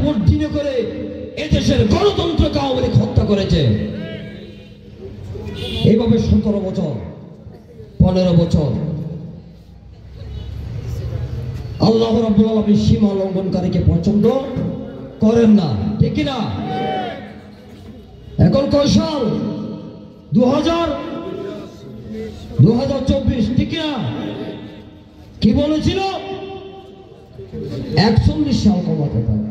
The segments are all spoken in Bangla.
ভোট দিনে করে এদেশের গণতন্ত্রকে আওয়ামী লীগ হত্যা করেছে। এইভাবে 17 বছর 15 বছর আল্লাহ রাব্বুল আলামিন সীমা লঙ্ঘনকারীকে পছন্দ করেন না, ঠিক না? এখন কয় সাল? 2024, ঠিক না? কি বলেছিল? 41 সাল কমাতে পারে,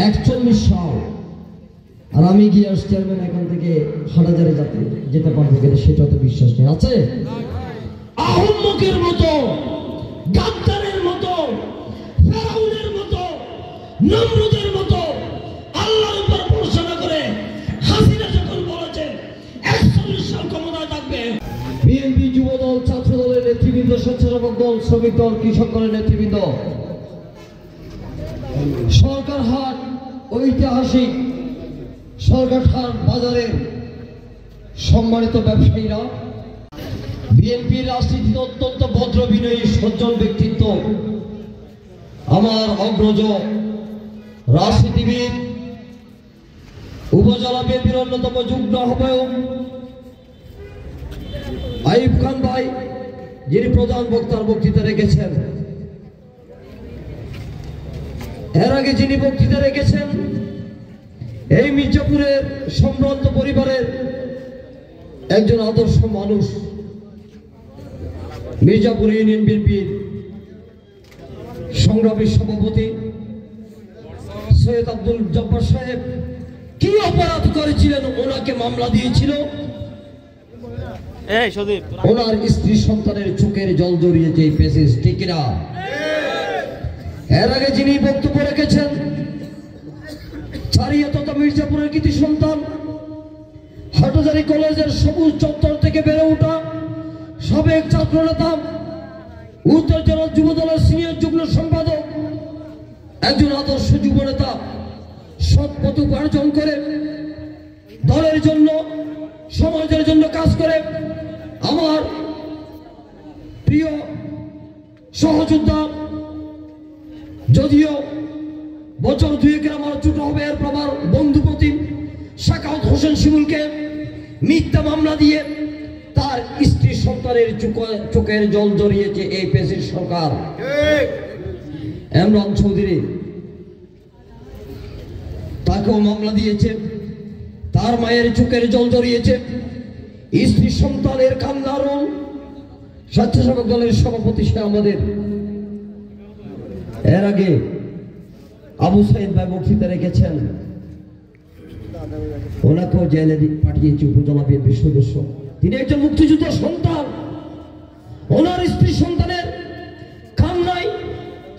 41 সাল। আর আমি গিয়ে চেয়ারম্যান এখান থেকে হাটাজারি যেতে পারবো কিনা সেটা তো বিশ্বাস নেই। আছে আহম্মকের মতো, গাদ্দারের মতো, ফেরাউনের মতো, নমরুদের মতো আল্লাহর উপর ভরসা না করে হাসিনা যখন বলেছে 41 সাল ক্ষমতায় থাকবে, বিএনপি, যুবদল, ছাত্র দলের নেতৃবৃন্দ, স্বেচ্ছাসেবক দল, শ্রমিক দল, কৃষক দলের নেতৃবৃন্দ, সরকারহাট ঐতিহাসিক সরকারহাট বাজারের সম্মানিত ব্যবসায়ীরা, বিএনপির রাজনীতিতে অত্যন্ত ভদ্র, বিনয়ী, সজ্জন ব্যক্তিত্ব, আমার অগ্রজ রাজনীতিবিদ, উপজেলা বিএনপির অন্যতম যুগ্ম আহ্বায়ক আইয়ুব খান ভাই, যিনি প্রধান বক্তার বক্তৃতা রেখেছেন। এর আগে যিনি বক্তৃতা রেখেছেন এই মির্জাপুরের সম্ভ্রান্ত পরিবারের একজন আদর্শ মানুষ, মির্জাপুর ইউনিয়ন বিএনপির সংগ্রামী সভাপতি সৈয়দ আব্দুল জব্বার সাহেব। কি অপরাধ করেছিলেন? ওনাকে মামলা দিয়েছিল, ওনার স্ত্রী সন্তানের চোখের জল জড়িয়েছে এই পেসিস, ঠিক না? এর আগে যিনি বক্তব্য রেখেছেন ছাড়িয়ে তথা মির্জাপুরের কৃতি সন্তান, হাটহাজারী কলেজের সবুজ চত্বর থেকে বেড়ে ওঠা সাবেক ছাত্র নেতা, উত্তর জেলা যুব দলের সিনিয়র যুগ্ম সম্পাদক, একজন আদর্শ যুব নেতা, সৎ পথ উপার্জন করে দলের জন্য, সমাজের জন্য কাজ করে আমার প্রিয় সহযোদ্ধা, যদিও বছর দুয়েকের আমার ছোট হবে, এর আমার বন্ধু প্রতিম সাখাওয়াত হোসেন শিমুলকে মিথ্যা মামলা দিয়ে তার স্ত্রী সন্তানের চোখের জল জড়িয়েছে এই পেশির সরকার। ইমরান চৌধুরী, তাকেও মামলা দিয়েছে, তার মায়ের চোখের জল জড়িয়েছে, স্ত্রী সন্তানের কান্নারণ। স্বেচ্ছাসেবক দলের সভাপতি সে আমাদের। এর আগে আবু সাইদ ভাই বক্তৃতা রেখেছেন, ওনাকেও জেলে পাঠিয়েছে উপজেলা বিএনপির সদস্য। তিনি একজন মুক্তিযুদ্ধের সন্তান, ওনার স্ত্রী সন্তানের কান্নায়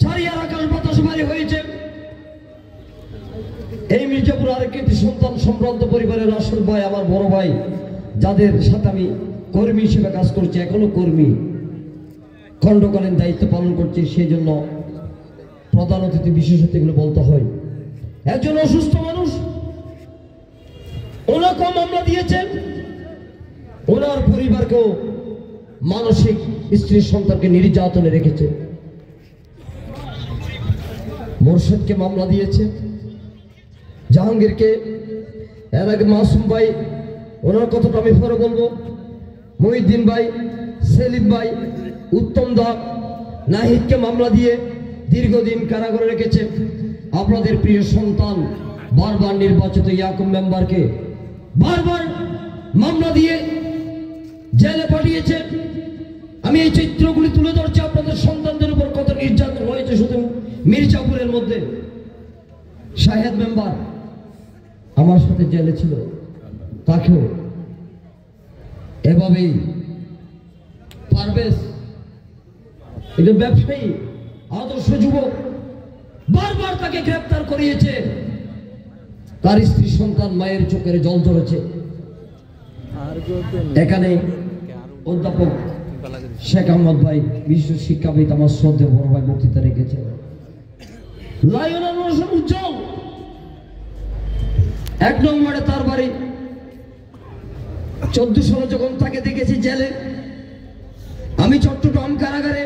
চারিয়ার আকাশ বাতাস ভারী হয়েছে। এই মির্জাপুর আরেক কৃতি সন্তান সম্ভ্রান্ত পরিবারের রাসেল ভাই, আমার বড় ভাই, যাদের সাথে আমি কর্মী হিসেবে কাজ করছি, এখনো কর্মী, খণ্ডকালীন দায়িত্ব পালন করছি, সেই জন্য প্রধান অতিথি বিশেষ অতিথিগুলো বলতে হয়। একজন অসুস্থ মানুষ, ওনাকেও মামলা দিয়েছেন, ওনার পরিবারকেও মানসিক স্ত্রী সন্তানকে নির্যাতনে রেখেছে। মোরশেদকে মামলা দিয়েছে, জাহাঙ্গীরকে, এর আগে মাসুম ভাই, ওনার কথাটা আমি পরে বলবো, মহিউদ্দিন ভাই, সেলিম ভাই, উত্তম দা, নাহিদকে মামলা দিয়ে দীর্ঘদিন কারাগারে রেখেছে। আপনাদের প্রিয় সন্তান বারবার নির্বাচিত ইয়াকুব মেম্বারকে বারবার মামলা দিয়ে জেলে পাঠিয়েছে। আমি এই চিত্রগুলি তুলে ধরছি, আপনাদের সন্তানদের উপর কত নির্যাতন হয়েছে শুধু মির্জাপুরের মধ্যে। শাহেদ মেম্বার আমার সাথে জেলে ছিল, তাকেও এভাবেই। পারভেজ একজন ব্যবসায়ী, আদর্শ যুবক, বারবার তাকে গ্রেফতার করিয়েছে। তার স্ত্রী সন্তান মায়ের চোখের জল ঝরেছে। এখানে অধ্যাপক শেখ আহমদ ভাই, বিশ্ব শিক্ষাবিদ, আমার শ্রদ্ধেয় বড় ভাই, বক্তৃতা রেখেছে। লায়ন উজ্জ্বল 1 নং ওয়ার্ডে তার বাড়ি। 14 সালে যখন তাকে দেখেছি জেলে, আমি চট্টগ্রাম কারাগারে,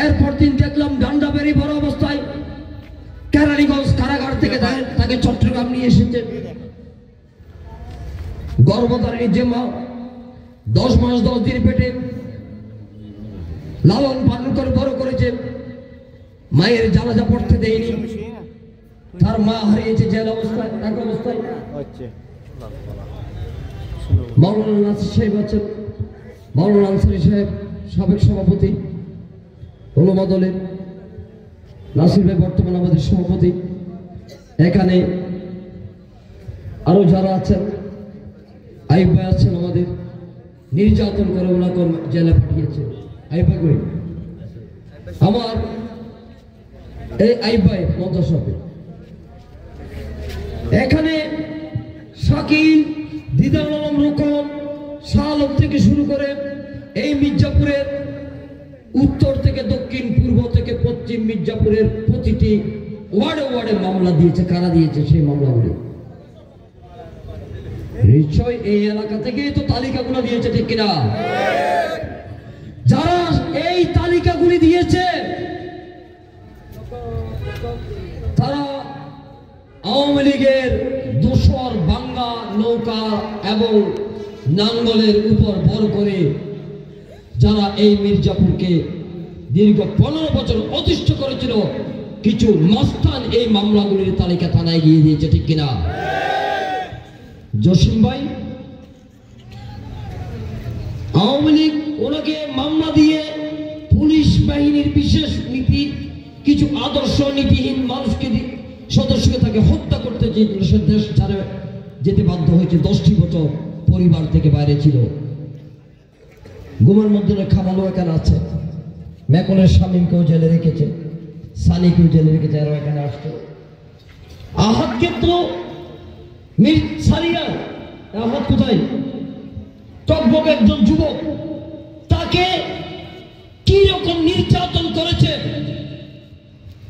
এরপর দিন দেখলাম ডান্ডা বেরি ভরা অবস্থায় কেরানীগঞ্জ কারাগার থেকে তাকে চট্টগ্রাম নিয়ে এসেছে। গর্ভধারিণী যে মা 10 মাস 10 দিন পেটে লালন পালন করে বড় করেছে, মায়ের জানাজা পড়তে দেয়নি, তার মা হারিয়েছে জেল অবস্থায়, এক অবস্থায়। মাওলানা নাসির সাহেব আছেন, মাওলানা আনসারী সাহেব সাবেক সভাপতি ওলামা দলের, নাসির ভাই বর্তমান আমাদের সভাপতি। এখানে আরো যারা আছেন, আইব ভাই আছেন, আমাদের নির্যাতন করে ওনাকে জেলে পাঠিয়েছে। আইব ভাই কই? আমার এই আইব ভাই মন্ত্রসভা এখানে শাকিল, দিদার আলম, রোকন, শাহ আলম থেকে শুরু করে এই মির্জাপুরের উত্তর থেকে দক্ষিণ, পূর্ব থেকে পশ্চিম মির্জাপুরের প্রতিটি ওয়ার্ডে ওয়ার্ডে মামলা দিয়েছে। কারা দিয়েছে সেই মামলাগুলি? নিশ্চয় এই এলাকা থেকে তো তালিকাগুলো দিয়েছে, ঠিক কিনা? যারা এই তালিকাগুলি দিয়েছে তারা আওয়ামী লীগের দোসর বাংলা নৌকা এবং নাঙ্গলের উপর ভর করে যারা এই মির্জাপুরকে দীর্ঘ 15 বছর অতিষ্ঠ করেছিল, কিছু মস্তান এই মামলাগুলির তালিকা থানায় গিয়ে দিয়েছে, ঠিক কিনা? জসিম ভাই আওয়ামী লীগ ওনাকে মামলা দিয়ে পুলিশ বাহিনীর বিশেষ নীতি, কিছু আদর্শ নীতিহীন মানুষকে সদস্যকে তাকে হত্যা করতে চেয়েছিল, সে দেশ ছাড়ে যেতে বাধ্য হয়েছে। 10টি বছর পরিবার থেকে বাইরে ছিল। গুমার মধ্যে খামালো এখানে আছে, মেকলের শামীমকেও জেলে রেখেছে, সানিকেও জেলে রেখেছে, আরো এখানে আসছে। আহাতকে তো সারিয়া, আহাত কোথায়? টকবক একজন যুবক, তাকে কি রকম নির্যাতন করেছে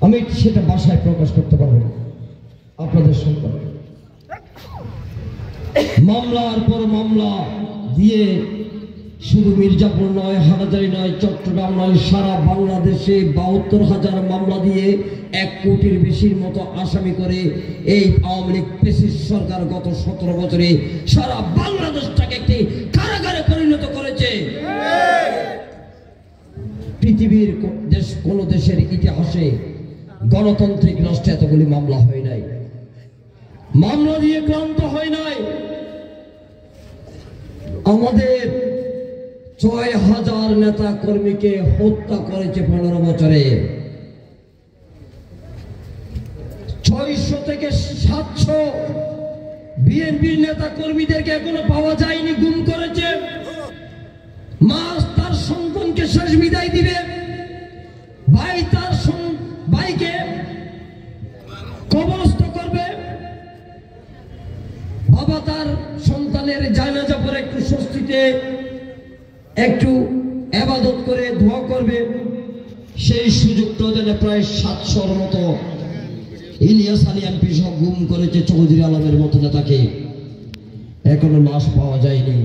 আমি সেটা ভাষায় প্রকাশ করতে পারবো না আপনাদের সম্পর্কে। মামলার পর মামলা দিয়ে শুধু মির্জাপুর নয়, হাটাজারি নয়, চট্টগ্রাম নয়, সারা বাংলাদেশে 72,000 মামলা দিয়ে 1 কোটির বেশির মতো আসামি করে এই আওয়ামী লীগ ফ্যাসিস্ট সরকার গত 17 বছরে সারা বাংলাদেশটাকে একটি কারাগারে পরিণত করেছে। পৃথিবীর কোন দেশের ইতিহাসে গণতান্ত্রিক রাষ্ট্রে এতগুলি মামলা হয় নাই, মামলা দিয়ে ক্লান্ত হয় নাই। আমাদের 6,000 নেতা কর্মীকে হত্যা করেছে 15 বছরে। 600 থেকে 700 বিএনপির নেতা কর্মীদেরকে এখনো পাওয়া যায়নি, গুম করেছে। মা তার সন্তানকে শেষ বিদায় দিবে, ভাই তার ভাইকে কবরস্থ করবে, বাবা তার সন্তানের জানাজা পরে একটু স্বস্তিতে একটু ইবাদত করে দোয়া করবে, সেই সুযোগটা যেন প্রায় 700-র মতো ইলিয়াস আলী এমপি সহ গুম করেছে। চৌধুরী আলমের মতো নেতাকে এখনো লাশ পাওয়া যায়নি।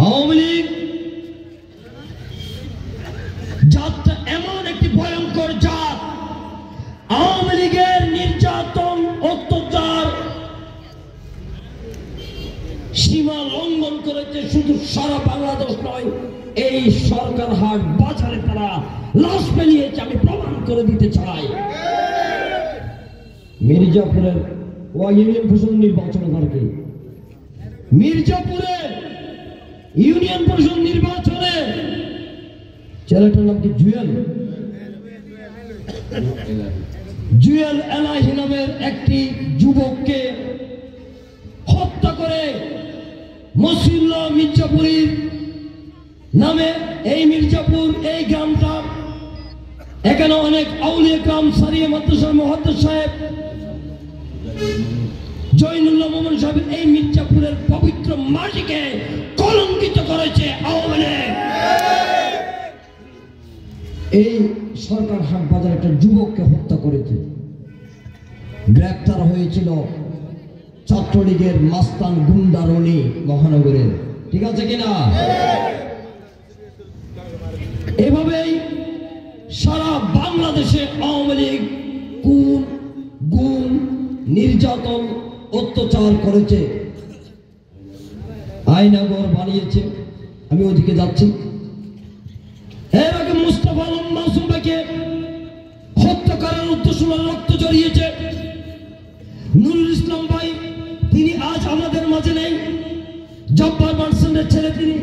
আওয়ামী লীগ জাতটা এমন একটি ভয়ঙ্কর জাত, আওয়ামী লীগের নির্যাতন অত্যাচার সীমা লঙ্ঘন করেছে। শুধু সারা বাংলাদেশ নয়, এই সরকার হাট বাজারে তারা লাশ ফেলিয়েছে, আমি প্রমাণ করে দিতে চাই। মির্জাপুরের ইউনিয়ন পরিষদ নির্বাচন কি মির্জাপুরে ইউনিয়ন পরিষদ নির্বাচনে ছেলেটার নাম কি জুয়েল এলাহি নামের একটি যুবককে হত্যা করে মসিউল্লাহ মির্জাপুরীর নামে এই মির্জাপুর এই গ্রামটা, এখানে অনেক আউলিয়া গ্রাম, সারিয়া মাদ্রাসার মুহাদ্দিস সাহেব, জয়নুল্লাহ মোহাম্মদ সাহেব এই মির্জাপুরের পবিত্র মাটিকে কলঙ্কিত করেছে আওয়ামী লীগ। এই সরকার হাট বাজার একটা যুবককে হত্যা করেছে। গ্রেপ্তার হয়েছিল ছাত্রলীগের মাস্তান গুন্ডা রনি মহানগরের, ঠিক আছে কিনা? এভাবেই সারা বাংলাদেশে আওয়ামী লীগ নির্যাতন অত্যাচার করেছে, আয়নাঘর বানিয়েছে। আমি ওদিকে যাচ্ছি। এর আগে মুস্তাফা আলম মাসুম ভাইকে হত্যা করার উদ্দেশ্য রক্ত জড়িয়েছে। নুরুল ইসলাম ভাই তিনি আজ আমাদের মাঝে নেই, জব্বার মানসুরের ছেলে তিনি।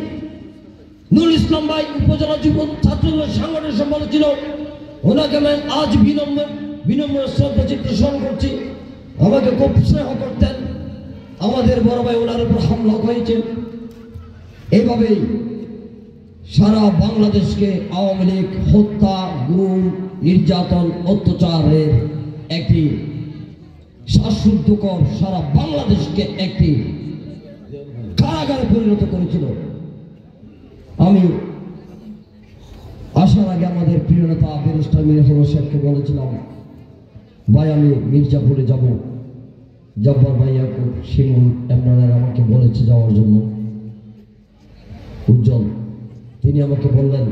নুরুল ইসলাম ভাই উপজেলা যুব ছাত্রদলের সাংগঠনিক সম্পাদক ছিল। ওনাকে আমি আজ বিনম্র শ্রদ্ধা চিত্র স্মরণ করছি। আমাকে খুব স্নেহ করতেন। আমাদের বড় ভাই ওনার উপর হামলা হয়েছে। এইভাবেই সারা বাংলাদেশকে আওয়ামী লীগ হত্যা, গুম, নির্যাতন, অত্যাচারের একটি শ্বাসরুদ্ধকর সারা বাংলাদেশকে একটি কারাগারে পরিণত করেছিল। আমি আসার আগে আমাদের প্রিয় নেতা ব্যারিস্টার মীর হারুন সাহেবকে বলেছিলাম, ভাই আমি মির্জাপুরে যাব। জব্বার ভাই ইয়াকুব শিমুল এমরানের আমাকে বলেছে যাওয়ার জন্য। উজ্জ্বল তিনি আমাকে বললেন,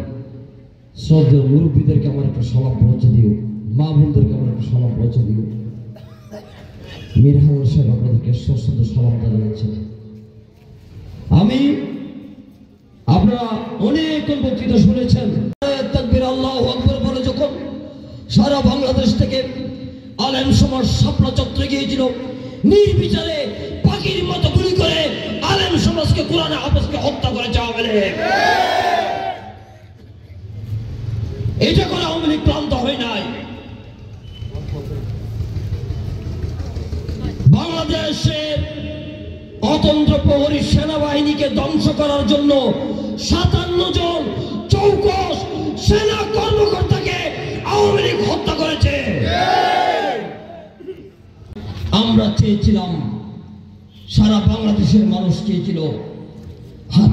শ্রদ্ধেয় মুরব্বীদেরকে আমার একটা সালাম পৌঁছে দিও, মা বোনদেরকে আমার একটা সালাম পৌঁছে দিও। মীর হারুন সাহেব আপনাদেরকে সশ্রদ্ধ সালাম জানাচ্ছেন। আমি আপনারা অনেক বক্তৃতা শুনেছেন। তাকবীর আল্লাহু আকবার বলে যখন সারা বাংলাদেশ থেকে আলেম সমাজ শাপলা চত্বরে গিয়েছিল, নির্বিচারে পাখির মতো গুলি করে আলেম সমাজকে, কোরআনে হাফেজকে হত্যা করে আওয়ামী লীগ। এটা করে আওয়ামী লীগ ক্লান্ত হয় নাই। বাংলাদেশের অতন্ত্র প্রহরী সেনাবাহিনীকে ধ্বংস করার জন্য 57 জন চৌকস সেনা কর্মকর্তাকে আওয়ামী লীগ হত্যা করেছে। আমরা চেয়েছিলাম, সারা বাংলাদেশের মানুষ চেয়েছিল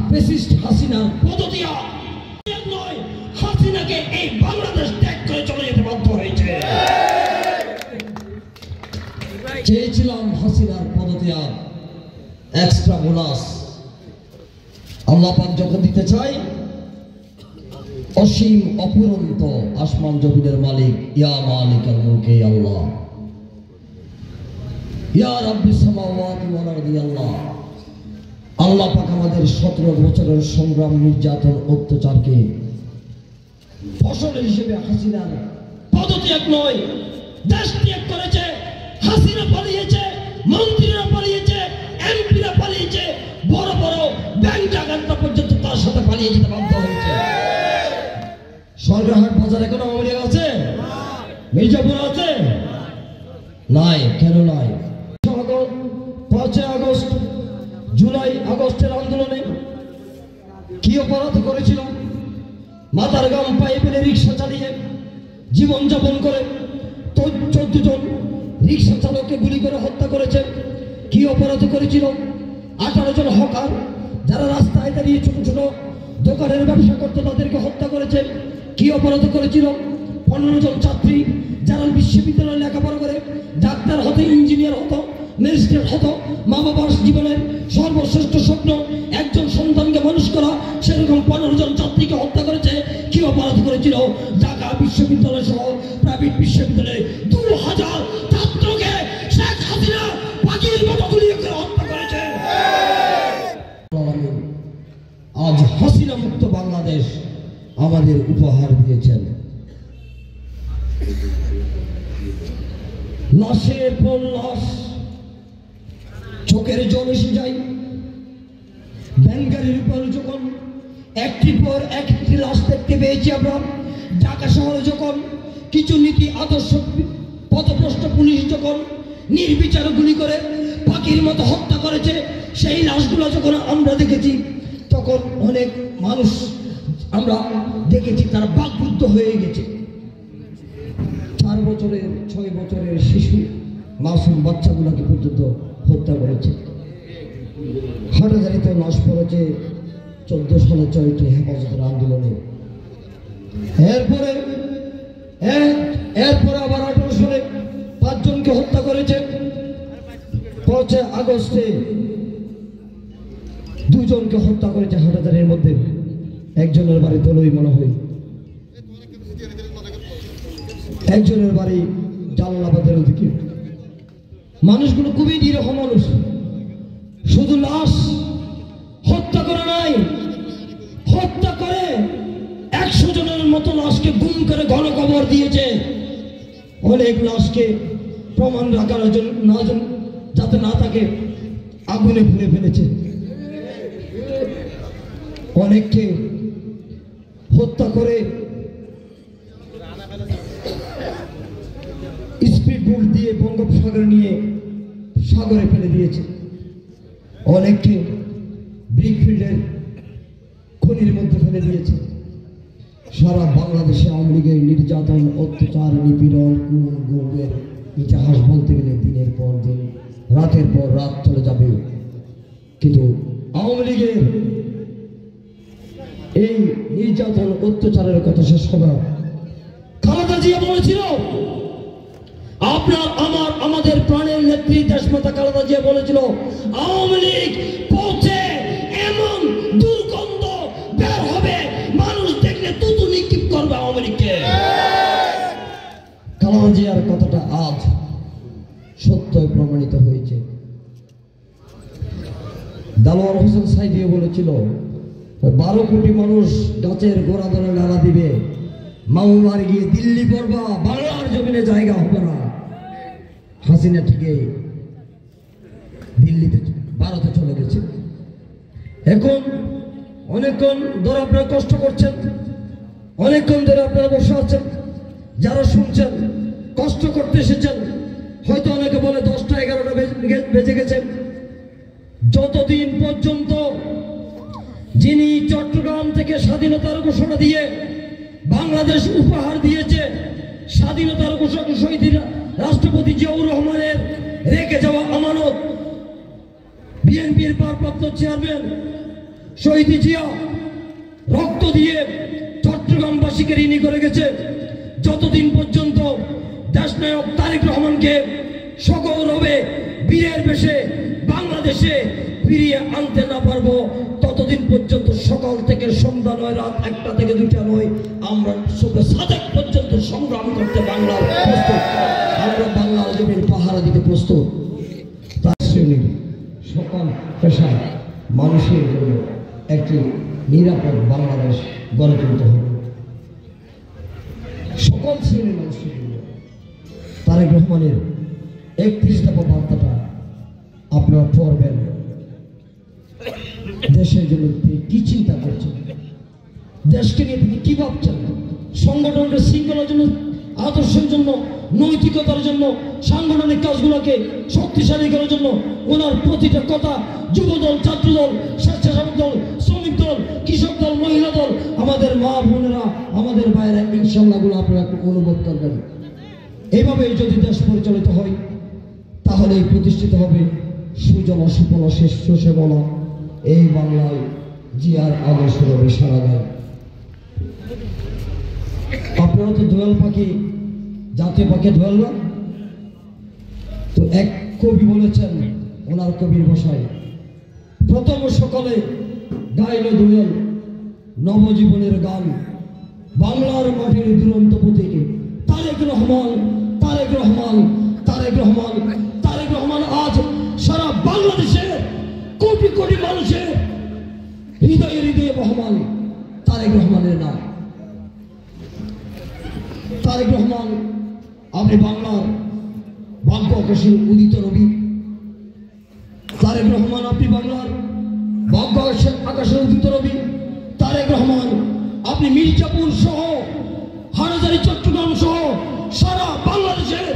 ফ্যাসিস্ট হাসিনার পদত্যাগ নয়, হাসিনাকে এই বাংলাদেশ ত্যাগ করে চলে যেতে বাধ্য হয়েছে। চেয়েছিলাম হাসিনার পদত্যাগ, এক্সট্রা বোনাস। আল্লাহ পাক যখন দিতে চাই, অসীম অপুরন্ত আসমান জমিনের মালিক, ইয়া মালিকাল মুলকে আল্লাহ, ইয়া রাব্বিস সামাওয়াতি ওয়াল আরদি আল্লাহ। আল্লাহ পাক আমাদের 17 বছরের সংগ্রাম, নির্যাতন, অত্যাচারকে ফসল হিসেবে হাসিনার পদত্যাগ নয়, দেশ ত্যাগ করেছে। হাসিনা পালিয়েছে, মন্ত্রীরা পালিয়েছে, এমপিরা পালিয়েছে, বড় বড় ব্যাংক ডাকাতরা পর্যন্ত তার সাথে পালিয়ে যেতে বাধ্য হয়েছে। সরকারহাট বাজার এখন আওয়ামী লীগ আছে? মির্জাপুর আছে? নাই। কেন নাই? 5 আগস্ট, জুলাই আগস্টের আন্দোলনে কি অপরাধ করেছিল? মাথার গাম পায়ে ফেলে রিক্সা চালিয়ে জীবনযাপন করে 14 জন রিক্সা চালককে গুলি করে হত্যা করেছে। কি অপরাধ করেছিল? 18 জন হকার যারা রাস্তায় দাঁড়িয়ে ছোট ছোট দোকানের ব্যবসা করতো তাদেরকে হত্যা করেছে। কি অপরাধ করেছিল? 15 জন ছাত্রী যারা বিশ্ববিদ্যালয়ে লেখাপড়া করে ডাক্তার হতো, ইঞ্জিনিয়ার হতো, ম্যাজিস্ট্রেট হতো, মা বাবার জীবনের সর্বশ্রেষ্ঠ স্বপ্ন একজন সন্তানকে মানুষ করা, সেরকম 15 জন ছাত্রীকে হত্যা করেছে। কি অপরাধ করেছিল? ঢাকা বিশ্ববিদ্যালয় সহ প্রাইভেট বিশ্ববিদ্যালয়ে 2000 ছাত্রকে শেখ হাসিনা পাখির মতো গুলি করে হত্যা করেছে। আজ হাসিনা মুক্ত বাংলাদেশ আমাদের উপহার দিয়েছেন। লাশের পর লাশ, চোখের জল এসে যায়। ব্যাংগারির উপর যখন একটির পর একটি লাশ দেখতে পেয়েছি আমরা, ঢাকা শহরে যখন কিছু নীতি আদর্শ পথভ্রষ্ট পুলিশ যখন নির্বিচারে গুলি করে পাখির মতো হত্যা করেছে, সেই লাশগুলো যখন আমরা দেখেছি, তখন অনেক মানুষ আমরা দেখেছি তারা বাকরুদ্ধ হয়ে গেছে। 4 বছরের 6 বছরের শিশু মাসুম বাচ্চাগুলোকে পর্যন্ত হত্যা করেছে। হাটাজারিতে লাশ পড়েছে 14 সালে 6টি হেফাজতের আন্দোলনে। এরপরে আবার 18 সালে 5 জনকে হত্যা করেছে। 5 আগস্টে 2 জনকে হত্যা করেছে হাটাজারির মধ্যে। একজনের বাড়ি দলই মনে হয়, একজনের বাড়ি জালালাবাদের ওদিকে। মানুষগুলো খুবই নিরীহ মানুষ, শুধু লাশ হত্যা করে নাই, হত্যা করে 100 জনের মতো লাশকে গুম করে ঘন কবর দিয়েছে। অনেক লাশকে প্রমাণ রাখার জন্য যাতে না থাকে আগুনে পুড়ে ফেলেছে। অনেককে হত্যা করে স্পিড বোট দিয়ে বঙ্গোপসাগরে নিয়ে সাগরে ফেলে দিয়েছে। অনেককে ব্রিকফিল্ডের খনির মধ্যে ফেলে দিয়েছে। সারা বাংলাদেশে আওয়ামী লীগের নির্যাতন, অত্যাচার, নিপীড়ন, খুন, গুমের ইতিহাস বলতে গেলে দিনের পর দিন, রাতের পর রাত চলে যাবে। কিন্তু আওয়ামী লীগের এই নির্যাতন, অত্যাচারের কথা শেষ হবে না। খালেদা জিয়া বলেছিল, আপনার আমার আমাদের প্রাণের নেত্রী দেশমাতা খালেদা জিয়া বলেছিল, আওয়ামী লীগ পৌঁছে এমন দুর্গন্ধ বের হবে, মানুষ দেখলে তুতু নিক্ষেপ করবে আওয়ামী লীগকে। খালেদা জিয়ার কথাটা আজ সত্যই প্রমাণিত হয়েছে। দেলোয়ার হোসেন সাইদিও বলেছিল, 12 কোটি মানুষ গাছের গোড়া ধরে নাড়া দিবে, মামুমার গিয়ে দিল্লি পড়বা, বাংলার জমিনে জায়গা হবে না। হাসিনা ঠিকই দিল্লিতে, ভারতে চলে গেছে। এখন অনেকক্ষণ ধরে আপনারা কষ্ট করছেন, অনেকক্ষণ ধরে আপনারা বসে আছেন, যারা শুনছেন কষ্ট করতে এসেছেন। হয়তো অনেকে বলে 10টা 11টা বেজে গেছে। যতদিন পর্যন্ত যিনি চট্টগ্রাম থেকে স্বাধীনতার ঘোষণা দিয়ে বাংলাদেশ উপহার দিয়েছে, স্বাধীনতার ঘোষক শহীদ রাষ্ট্রপতি জিয়াউর রহমানের রেখে যাওয়া আমানত, বিএনপির ভারপ্রাপ্ত চেয়ারম্যান শহীদ জিয়া রক্ত দিয়ে চট্টগ্রামবাসীকে ঋণী করে গেছে। যতদিন পর্যন্ত দেশনায়ক তারেক রহমানকে সগৌরবে বীরের বেশে বাংলাদেশে ফিরিয়ে আনতে না পারবো, ততদিন পর্যন্ত সকাল থেকে সন্ধ্যা নয়, রাত 1টা থেকে 2টা নয়, আমরা শুধু সাদেক পর্যন্ত সংগ্রাম করতে বাংলার প্রস্তুত। আমরা বাংলার জমির পাহারা দিতে প্রস্তুত। তার শ্রেণীর সকল পেশা মানুষের জন্য একটি নিরাপদ বাংলাদেশ গড়ে তুলতে হবে। সকল শ্রেণীর মানুষের জন্য তারেক রহমানের 31 দফা বার্তাটা আপনারা পড়বেন। দেশের জন্য তিনি কি চিন্তা করছেন, দেশকে নিয়ে তিনি কি ভাবছেন, সংগঠনের শৃঙ্খলার জন্য, আদর্শের জন্য, নৈতিকতার জন্য, সাংগঠনিক কাজগুলোকে শক্তিশালী করার জন্য ওনার প্রতিটা কথা যুবদল, ছাত্রদল, স্বেচ্ছাসেবক দল, শ্রমিক দল, কৃষক দল, মহিলা দল, আমাদের মা বোনেরা, আমাদের ভাইয়েরা ইনশাআল্লাহ গুলো আপনারা একটু অনুভব করবেন। এইভাবে যদি দেশ পরিচালিত হয় তাহলে প্রতিষ্ঠিত হবে সুজলা সুফলা শ্রেষ্ঠ সেবলা এই বাংলায় জিয়ার আদর্শ রবি সারা গায়। আপনারা তো দোয়েল পাখি, জাতীয় পাখি দোয়েল না? তো এক কবি বলেছেন ওনার কবির ভাষায়, প্রথম সকালে গাইল দোয়েল নবজীবনের গান, বাংলার মাটির দুরন্ত প্রতীকে তারেক রহমান, তারেক রহমান, তারেক রহমান, তারেক রহমান। আজ সারা বাংলাদেশের কোটি কোটি মানুষের হৃদয়ে হৃদয়ে বহমান তারেক রহমানের নাম। তারেক রহমান, আপনি বাংলার ভাগ্য আকাশের উদিত রবি। তারেক রহমান, আপনি বাংলার ভাগ্য আকাশের উদিত রবি। তারেক রহমান, আপনি মির্জাপুর সহ, হাটহাজারী, চট্টগ্রাম সহ সারা বাংলাদেশের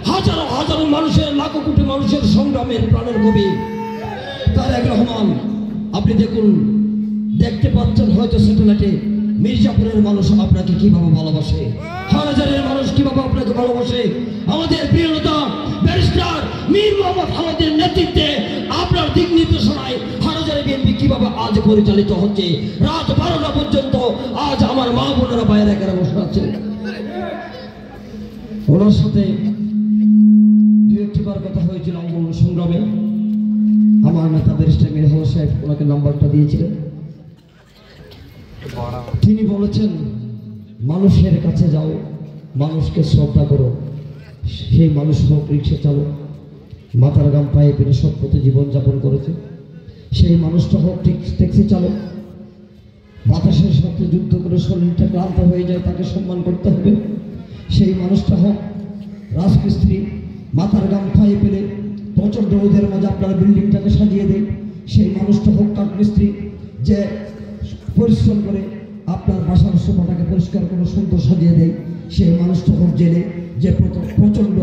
হাজারো হাজারো মানুষের, লাখো কোটি মানুষের সংগ্রামের প্রাণের কবি। তারেক রহমান, আপনি দেখুন, দেখতে পাচ্ছেন হয়তো স্যাটেলাইটে, মির্জাপুরের মানুষ আপনাকে কিভাবে ভালোবাসে, হাটহাজারীর মানুষ কিভাবে আপনাকে ভালোবাসে। আমাদের প্রিয় নেতা ব্যারিস্টার মীর মোহাম্মদ হামিদের নেতৃত্বে আপনার দিক নির্দেশনায় হাটহাজারী বিএনপি কিভাবে আজ পরিচালিত হচ্ছে। রাত 12টা পর্যন্ত আজ আমার মা বোনেরা বাইরে এখানে বসে আছেন। ওনার সাথে 2-1 বার কথা হয়েছিল আন্দোলন সংগ্রামে। আমার নেতা ব্যারিস্টার মীর হাওয়া সাহেব ওনাকে নাম্বারটা দিয়েছিলেন। তিনি বলেছেন, মানুষের কাছে যাও, মানুষকে শ্রদ্ধা করো, সেই মানুষ হোক রিক্সা চালক, মাথার গাম পায়ে পেরে সৎপথে জীবনযাপন করেছে, সেই মানুষটা হোক ট্যাক্সি চালক, বাতাসের সাথে যুদ্ধ করে শরীরটা ক্লান্ত হয়ে যায়, তাকে সম্মান করতে হবে। সেই মানুষটা হোক রাজমিস্ত্রি, মাথার গাম পায়ে পেলে প্রচণ্ড রোদের মাঝে আপনার বিল্ডিংটাকে সাজিয়ে দেয়। সেই মানুষটা হোক কাঠমিস্ত্রি, যে পরিশ্রম করে আপনার বাসার সোফাটাকে পরিষ্কার করে সুন্দর সাজিয়ে দেয়। সেই মানুষটা হোক জেলে, যে প্রচণ্ড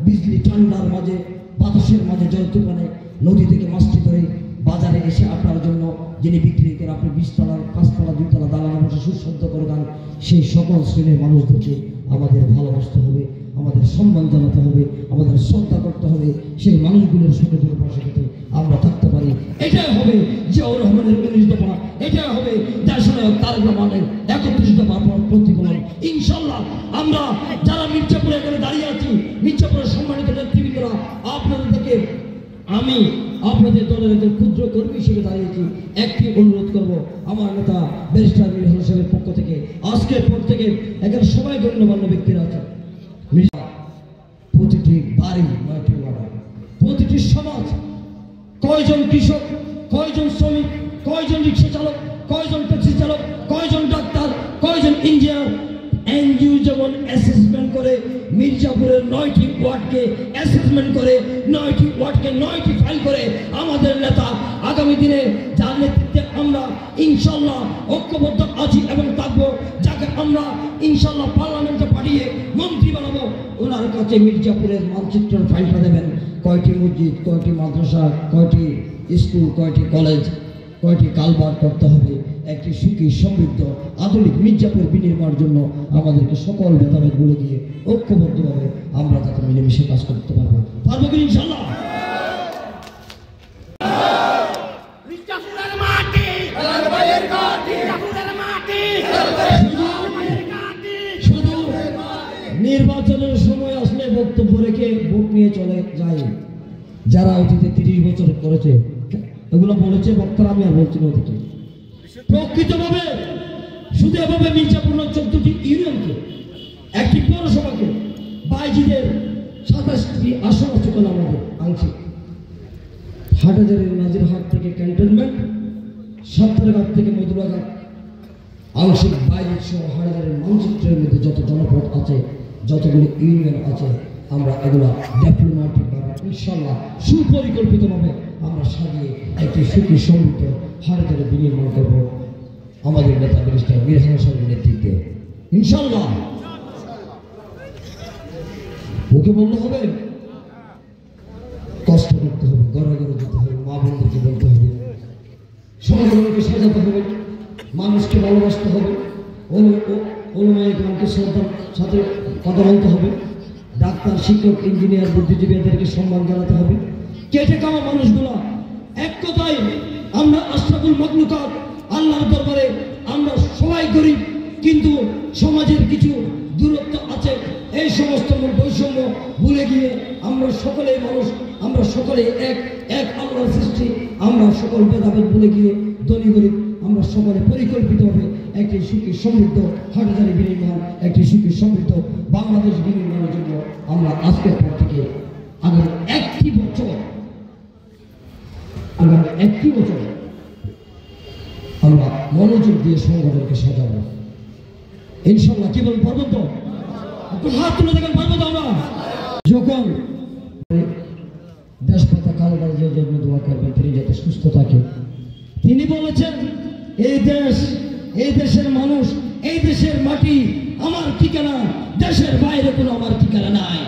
বিজলি ঠান্ডার মাঝে বাতাসের মাঝে জল তুফানে নদী থেকে মাছটি ধরে বাজারে এসে আপনার জন্য যিনি বিক্রি করে আপনি 20 তলা 5 তলা 2 তলা দালানে বসে সুসজ্জ করে দেন। সেই সকল শ্রেণীর মানুষদেরকে আমাদের ভালোবাসতে হবে, আমাদের সম্মান জানাতে হবে, আমাদের শ্রদ্ধা করতে হবে। সেই মানুষগুলোর সঙ্গে যদি পাশে আমরা থাকতে পারি, এটাই হবে জিয়াউর রহমানের 19 দফা, এটাই হবে দেশনায়ক তারেক রহমানের 31 দফা প্রতিফলন। ইনশাল্লাহ আমরা যারা মির্জাপুরে এখানে দাঁড়িয়ে আছি, মির্জাপুরের সম্মানিত নেতৃবৃন্দরা, আপনাদের থেকে আমি আপনাদের দলের একজন ক্ষুদ্র কর্মী হিসেবে দাঁড়িয়েছি। একটি অনুরোধ করব, আমার নেতা ব্যারিস্টার মীর হাসান সাহেবের পক্ষ থেকে আজকের পর থেকে এখানে সবাই গণ্যমান্য ব্যক্তিরা আছেন। প্রতিটি বাড়ি, প্রতিটি সমাজ, কয়জন কৃষক, কয়জন শ্রমিক, কয়জন রিক্সা চালক, কয়জন ট্যাক্সি চালক, কয়জন ডাক্তার, কয়জন ইঞ্জিনিয়ার, এনজিও যেমন অ্যাসেসমেন্ট করে মির্জাপুরের 9টি ওয়ার্ডকে অ্যাসেসমেন্ট করে 9টি ওয়ার্ডকে 9টি ফাইল করে আমাদের নেতা আগামী দিনে যার নেতৃত্বে আমরা ইনশাল্লাহ ঐক্যবদ্ধ আছি এবং থাকবো, যাকে আমরা ইনশাল্লাহ পার্লামেন্টে পাঠিয়ে মন্ত্রী বানাবো, ওনার কাছে মির্জাপুরের মানচিত্রের ফাইলটা দেবেন। কয়টি মসজিদ, কয়টি মাদ্রাসা, কয়টি স্কুল, কয়টি কলেজ, কয়টি কালভার্ট করতে হবে, একটি সুখী সমৃদ্ধ আধুনিক মির্জাপুর বিনির্মাণের জন্য আমাদেরকে সকল ভেদাভেদ ভুলে গিয়ে ঐক্যবদ্ধভাবে আমরা যাতে মিলেমিশে কাজ করতে পারবো। পারবো কি ইনশাল্লাহ? শুধু নির্বাচনের সময় আসলে বক্তব্য রেখে ভোট নিয়ে চলে যায়। যারা অতীতে 30 বছর করেছে এগুলো বলেছে বক্তারা, আমি আর বলছি না। ওদিকে প্রকৃতভাবে শুধু এভাবে মির্জাপুর 14টি ইউনিয়নকে, একটি পৌরসভাকে, বাইজিদের 27টি আসন আছে বলে আমাদের আংশিক। হাটহাজারের নাজিরহাট থেকে ক্যান্টনমেন্ট, সত্তরঘাট থেকে মধুরাঘাট, আংশিক বাইজিদ সহ হাটহাজারের মানচিত্রের মধ্যে যত জনপদ আছে, যতগুলি ইউনিয়ন আছে, আমরা এগুলো ডিপ্লোম্যাটিকভাবে ইনশাল্লাহ সুপরিকল্পিতভাবে আমরা সাজিয়ে একটি সুখী সমৃদ্ধ হাটহাজারে বিনির্মাণ করবো আমাদের নেতা ব্যারিস্টার মীর হাসান সাহেবের নেতৃত্বে ইনশাল্লাহ। মুখে বললে হবে, কষ্ট করতে হবে, ঘরে ঘরে যেতে হবে, মা বোনদেরকে বলতে হবে, সমাজকে সাজাতে হবে, মানুষকে ভালোবাসতে হবে, ওলামায়ে কেরামকে শ্রদ্ধার সাথে কথা বলতে হবে, ডাক্তার, শিক্ষক, ইঞ্জিনিয়ার, বুদ্ধিজীবী এদেরকে সম্মান জানাতে হবে। কেটে খাওয়া মানুষগুলা এক কথায় আমরা আশরাফুল মাখলুকাত, আল্লাহর দরবারে আমরা সবাই গরিব, কিন্তু সমাজের কিছু দূরত্ব আছে। এই সমস্ত বৈষম্য ভুলে গিয়ে আমরা সকলেই মানুষ, আমরা সকলেই এক এক আল্লাহর সৃষ্টি। আমরা সকল ভেদাভেদ ভুলে গিয়ে ধনী গরিব আমরা সকলে পরিকল্পিতভাবে একটি সুখী সমৃদ্ধ হাটহাজারী বিনির্মাণ, একটি সুখী সমৃদ্ধ বাংলাদেশ বিনির্মাণের জন্য আমরা আজকের পর থেকে আগামী একটি বছর আমরা মনোযোগ দিয়ে সংগঠনকে সাজাবো ইনশাল্লাহ। কি বলুন, পারবো তো? আপনার হাত তুলে দেখেন, পারবো তো? আমরা যখন দেশপাতা কালবাজের জন্য দোয়া করবেন, তিনি যাতে সুস্থ থাকে। তিনি বলেছেন, এই দেশ, এই দেশের মানুষ, এই দেশের মাটি আমার ঠিকানা, দেশের বাইরে কোনো আমার ঠিকানা নাই।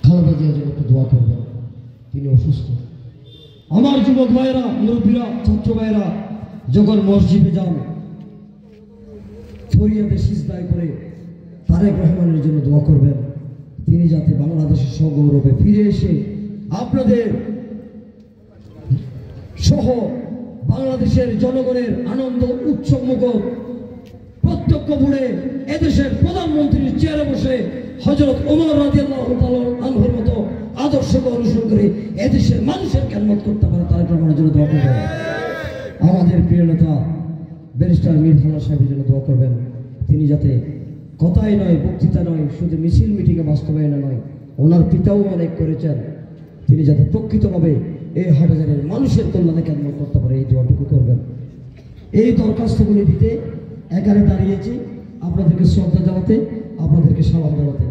খালেদা জন্য দোয়া করবেন, তিনি অসুস্থ। আমার যুবক ভাইয়েরা, মুরব্বীরা, ছাত্র ভাইয়েরা যখন মসজিদে যান, ফরিয়াদে সিজদায় করে তারেক রহমানের জন্য দোয়া করবেন, তিনি যাতে বাংলাদেশের সগৌরবে ফিরে এসে আপনাদের সহ বাংলাদেশের জনগণের আনন্দ উৎসবমুখর প্রত্যক্ষ ভরে এদেশের প্রধানমন্ত্রীর চেয়ারে বসে হযরত ওমর রাদিয়াল্লাহু তাআলা আনহুর মতো আদর্শকে অনুসরণ করে এদেশের মানুষের খেদমত করতে পারে, তারেক রহমানের জন্য দোয়া করবেন। আমাদের প্রিয় নেতা ব্যারিস্টার মীর হাসান সাহেবের জন্য দোয়া করবেন, তিনি যাতে কথাই নয়, বক্তৃতা নয়, শুধু মিছিল মিটিংয়ে বাস্তবায়নে নয়, ওনার পিতাও অনেক করেছেন, তিনি যাতে প্রকৃতভাবে এই হাটহাজারীর মানুষের কল্যাণে কেন করতে পারে এই দোয়াটুকু করবেন। এই দরখাস্তগুলি দিতে এখানে দাঁড়িয়েছি আপনাদেরকে শ্রদ্ধা জানাতে, আপনাদেরকে সালাম জানাতে।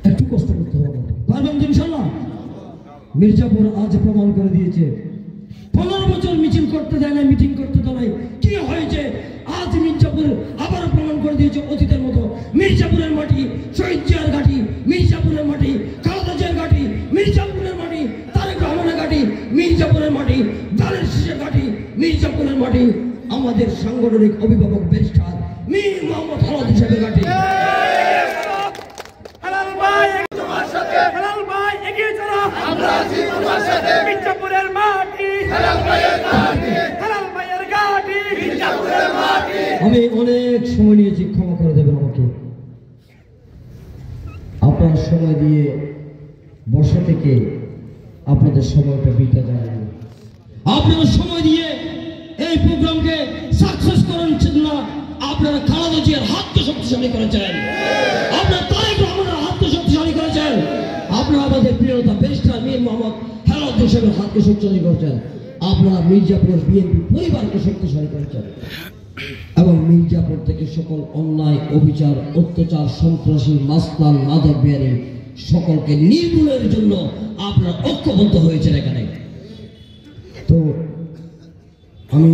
একটু কষ্ট করতে হবে, পারবেন ইনশাআল্লাহ। মির্জাপুর আজ প্রমাণ করে দিয়েছে, 15 বছর মিছিল করতে দেয় না, মিটিং করতে দেয় নাই, কি হয়েছে? আজ মির্জাপুর আবারও প্রমাণ করে দিয়েছে অতীতের মতো। মির্জাপুরের মাটি শহীদ জিয়ার ঘাঁটি, মির্জাপুরের মাটি খালেদা জিয়ার ঘাঁটি, মির্জাপুরের মাটি তারেক রহমানের ঘাঁটি, মির্জাপুরের মাটি দালের শীষের ঘাঁটি, মির্জাপুরের মাটি আমাদের সাংগঠনিক অভিভাবক ব্যারিস্টার মীর মোহাম্মদ হালাল হিসেবে ঘাঁটি। আমি অনেক সময় নিয়েছি, ক্ষমা করে দেবেন আমাকে। আপনার সময় দিয়ে বর্ষা থেকে আপনাদের সময়টা বিতা যায়, আপনারা সময় দিয়ে এই প্রোগ্রামকে সাকসেস করেছেন না। আপনারা খালেদা জিয়ার হাতকে শক্তিশালী করেছেন, আপনারা তারেক রহমানের হাতকে শক্তিশালী করেছেন, আপনারা আমাদের প্রিয়তা ব্যারিস্টার মীর মোহাম্মদ হালাল হিসেবে হাতকে শক্তিশালী করেছেন, আপনারা মির্জাপুর বিএনপি পরিবারকে শক্তিশালী করেছেন এবং মির্জাপুর থেকে সকল অন্যায় অবিচার অত্যাচার সন্ত্রাসী মাস্তান মাদক বিহারী সকলকে নির্মূলের জন্য আপনারা ঐক্যবদ্ধ হয়েছেন এখানে। তো আমি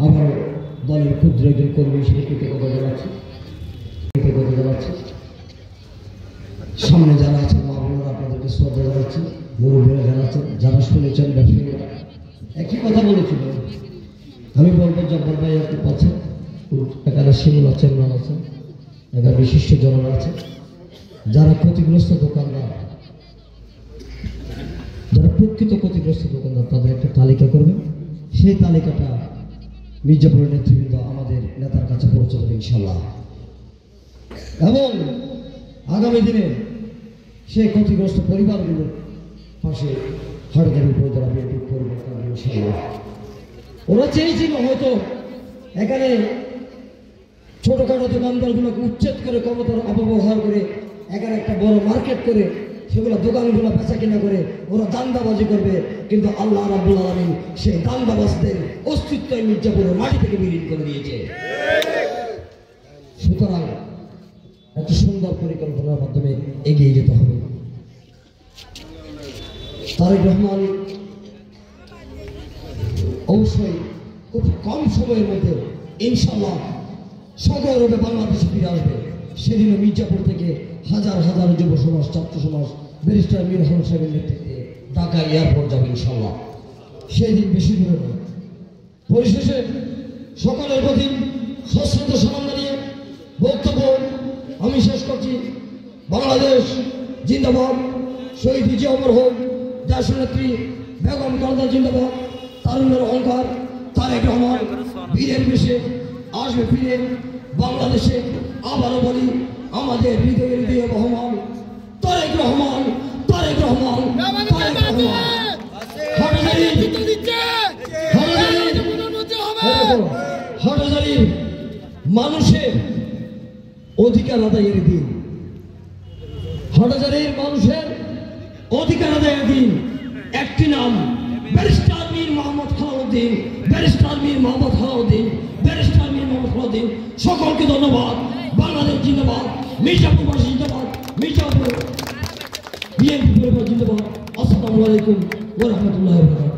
আমার দলের ক্ষুদ্র একজন কর্মী হিসেবে কৃতজ্ঞতা জানাচ্ছি। সামনে যারা আছেন মা বোনেরা আপনাদেরকে শ্রদ্ধা জানাচ্ছি, মুরব্বীরা জানাচ্ছেন, যারা শুনেছেন ব্যবসায়ীরা একই কথা বলেছিল। আমি বলবো জব্বার ভাই আপনি পাচ্ছেন, এখানে শিমুল আছেন, ইমরান আছেন, এখানে বিশিষ্ট জনরা আছে, যারা ক্ষতিগ্রস্ত দোকানদার, যারা প্রকৃত ক্ষতিগ্রস্ত দোকানদার তাদের একটা তালিকা করবেন। সেই তালিকাটা মির্জাপুরের নেতৃবৃন্দ আমাদের নেতার কাছে পৌঁছে দেবে ইনশাল্লাহ, এবং আগামী দিনে সেই ক্ষতিগ্রস্ত পরিবারগুলোর পাশে হাটহাজারী উপজেলা বিএনপি পরিবর্তন ইনশাল্লাহ। ওরা চেয়েছিল হয়তো এখানে ছোটখাটো দোকানদারগুলোকে উচ্ছেদ করে ক্ষমতার অপব্যবহার করে এখানে একটা বড় মার্কেট করে সেগুলো দোকানগুলো বেচা কিনা করে ওরা দান্দাবাজি করবে, কিন্তু আল্লাহ রাব্বুল আলামিন সেই দান্দাবাজদের অস্তিত্ব মির্জাপুরের মাটি থেকে বিলীন করে দিয়েছে। সুতরাং একটা সুন্দর পরিকল্পনার মাধ্যমে এগিয়ে যেতে হবে। তারেক রহমান অবশ্যই খুব কম সময়ের মধ্যে ইনশাল্লাহ সগৌরবে বাংলাদেশে ফিরে আসবে। সেদিনও মির্জাপুর থেকে হাজার হাজার যুব সমাজ, ছাত্র সমাজ ব্যারিস্টার মীর হালাল সাহেবের নেতৃত্বে ঢাকা এয়ারপোর্ট যাবে ইনশাল্লাহ। সেই দিন বেশি দূরে নয়। পরিশেষে সকলের প্রতি সশ্রদ্ধ সালাম জানিয়ে বক্তব্য আমি শেষ করছি। বাংলাদেশ জিন্দাবাদ, শহীদ জিয়া অমর হোক, দেশনেত্রী বেগম খালেদা জিন্দাবাদ, তারুণ্যের অহংকার তারেক রহমান বীরের বেশে আসবে ফিরে বাংলাদেশে। আবারও বলি আমাদের হৃদয়ে হৃদয়ে বহমান তারেক রহমান, তারেক রহমান, তারেক রহমান। হাটহাজারীর মানুষের অধিকার আদায়ের দিন, হাটহাজারীর মানুষের অধিকার আদায়ের দিন। একটি নাম barrister Mir Mohammad Halauddin, barrister Mir Mohammad Halauddin, barrister Mir Mohammad Halauddin. সকলকে ধন্যবাদ। বাংলাদেশ জিন্দাবাদ, মির্জাপুরবাসী জিন্দাবাদ, মির্জাপুর বিএনপি জিন্দাবাদ। আসসালামু আলাইকুম ওয়া রাহমাতুল্লাহি ওয়া বারাকাতুহু।